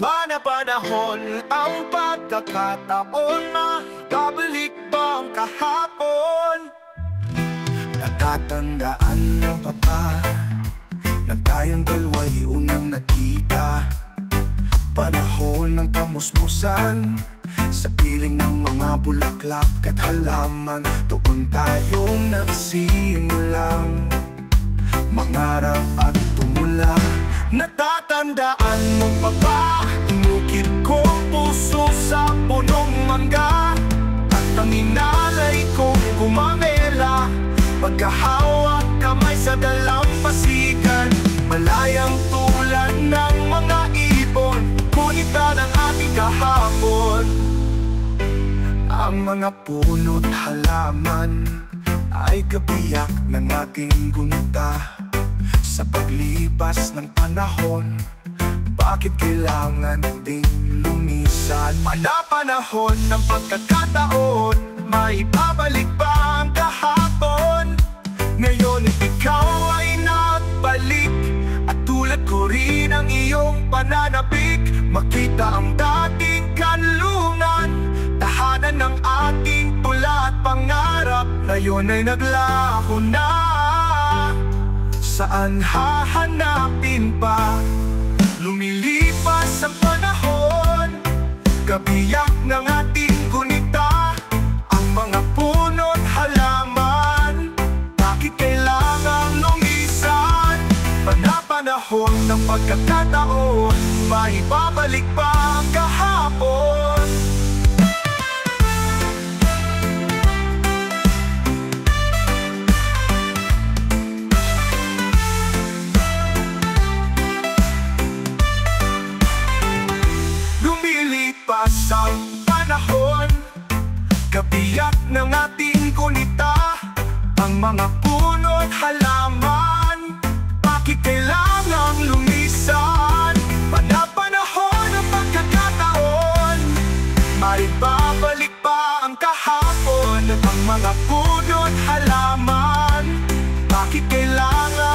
Panahon ang pagkakataon na kabalik ba ang kahapon? Natatandaan mo pa ba na tayong dalawa'y unang nakita? Panahon ng kamusmusan sa piling ng mga bulaklak at halaman. Doon tayong nagsimulang mangarap at tumula. Natatandaan mo pa ba? Inukit ko puso sa punong mangga at ang inalay kong gumamela. Pagkahawak kamay sa dalampasigan, malayang tulad ng mga ibon, kunita ng ating kahapon. Ang mga puno't halaman ay kabiyak ng ating gunita. Sa paglipas ng panahon, bakit kailangan ding lumisan? Panahon ng pagkakataon, maibabalik ba ang kahapon? Ngayon ikaw ay nagbalik, at tulad ko rin ang iyong pananabik. Makita ang dating kanlungan, tahanan ng ating tula at pangarap. Ngayon ay naglaho na, saan hahanapin pa? Lumilipas ang panahon, kabiyak ng ating gunita. Ang mga puno't halaman, bakit kailangang lumisan? Panahon ng pagkakataon, maibabalik pa ang kahapon. Lumilipas ang panahon, kabiyak ng ating gunita. Ang mga puno't halaman, bakit kailangang lumisan? Panahon ng pagkakataon, maibabalik pa ang kahapon. Ang mga puno't halaman, bakit kailangan